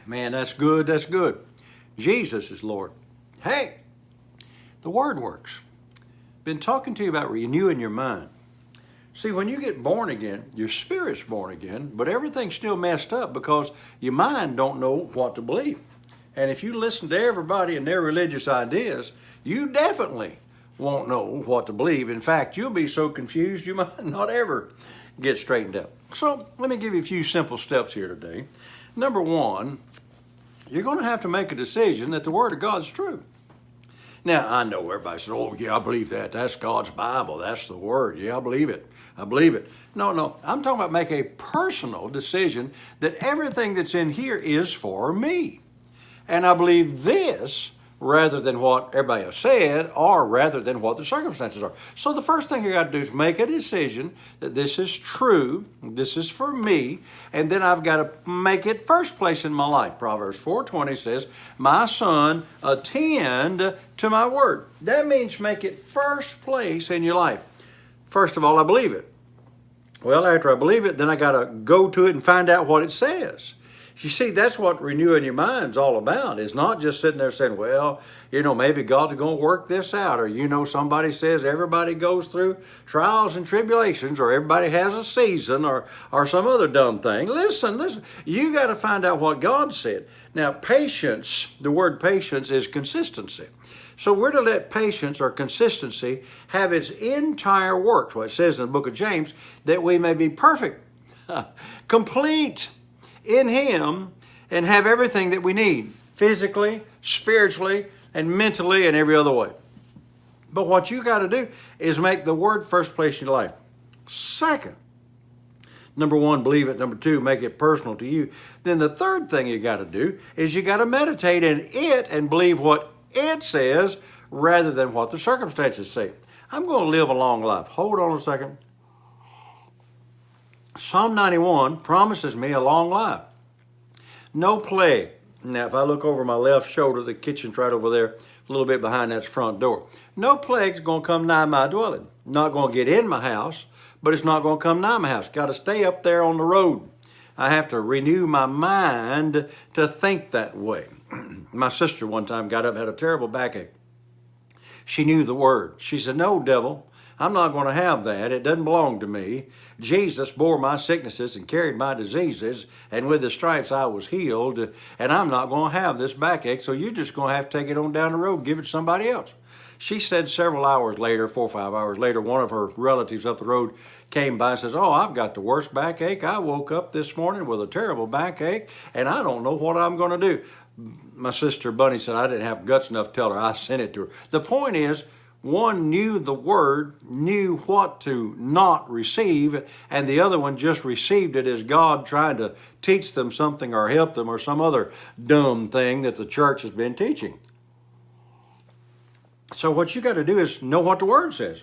Man, that's good. That's good. Jesus is Lord. Hey, the Word works. Been talking to you about renewing your mind. See, when you get born again, your spirit's born again, but everything's still messed up because your mind don't know what to believe. And if you listen to everybody and their religious ideas, you definitely won't know what to believe. In fact, you'll be so confused you might not ever get straightened out. So let me give you a few simple steps here today. Number one, you're going to have to make a decision that the Word of God is true. Now, I know everybody says, oh, yeah, I believe that. That's God's Bible. That's the Word. Yeah, I believe it. I believe it. No. I'm talking about make a personal decision that everything that's in here is for me. And I believe this rather than what everybody has said or rather than what the circumstances are. So the first thing you got to do is make a decision that this is true, this is for me, and then I've got to make it first place in my life. Proverbs 4:20 says, my son, attend to my word. That means make it first place in your life. First of all, I believe it. Well, after I believe it, then I got to go to it and find out what it says. You see, that's what renewing your mind's all about. It's not just sitting there saying, well, maybe God's going to work this out. Or, somebody says everybody goes through trials and tribulations, or everybody has a season, or some other dumb thing. Listen. You got to find out what God said. Now, patience, the word patience is consistency. So we're to let patience or consistency have its entire work. What it says in the book of James, that we may be perfect, complete in Him, and have everything that we need, physically, spiritually, and mentally, and every other way. But what you got to do is make the Word first place in your life. Second, number one, believe it. Number two, make it personal to you. Then the third thing you got to do is you got to meditate in it and believe what it says rather than what the circumstances say. I'm going to live a long life. Hold on a second. Psalm 91 promises me a long life. No plague. Now, if I look over my left shoulder, the kitchen's right over there, a little bit behind that front door. No plague's going to come nigh my dwelling. Not going to get in my house, but it's not going to come nigh my house. Got to stay up there on the road. I have to renew my mind to think that way. My sister one time got up and had a terrible backache. She knew the Word. She said, no, devil, I'm not going to have that. It doesn't belong to me. Jesus bore my sicknesses and carried my diseases, and with the stripes I was healed, and I'm not going to have this backache, so you're just going to have to take it on down the road, give it to somebody else. She said several hours later, 4 or 5 hours later, one of her relatives up the road came by and says, oh, I've got the worst backache. I woke up this morning with a terrible backache, and I don't know what I'm going to do. My sister Bunny said I didn't have guts enough to tell her. I sent it to her. The point is, one knew the Word, knew what to not receive, and the other one just received it as God trying to teach them something or help them or some other dumb thing that the church has been teaching. So what you got to do is know what the Word says.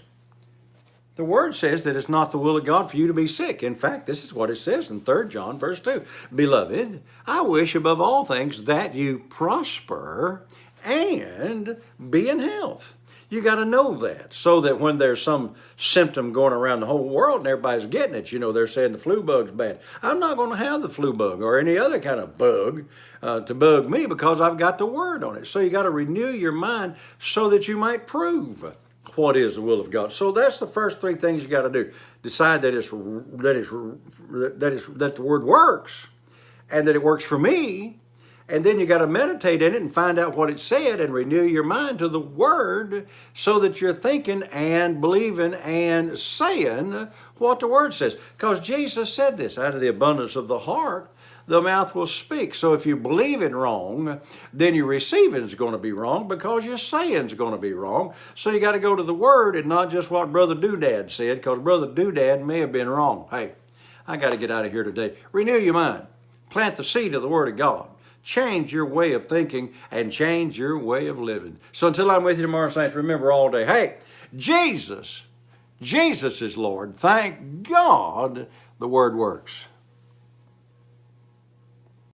The Word says that it's not the will of God for you to be sick. In fact, this is what it says in 3 John verse 2. Beloved, I wish above all things that you prosper and be in health. You got to know that so that when there's some symptom going around the whole world and everybody's getting it, they're saying the flu bug's bad. I'm not going to have the flu bug or any other kind of bug to bug me because I've got the Word on it. So you got to renew your mind so that you might prove what is the will of God. So that's the first three things you got to do. Decide that that the Word works and that it works for me. And then you got to meditate in it and find out what it said and renew your mind to the Word so that you're thinking and believing and saying what the Word says. Because Jesus said this, out of the abundance of the heart, the mouth will speak. So if you believe it wrong, then your receiving is going to be wrong because your saying is going to be wrong. So you got to go to the Word and not just what Brother Doodad said, because Brother Doodad may have been wrong. Hey, I got to get out of here today. Renew your mind. Plant the seed of the Word of God. Change your way of thinking and change your way of living. So until I'm with you tomorrow, saints, remember all day, hey, Jesus is Lord. Thank God the Word works.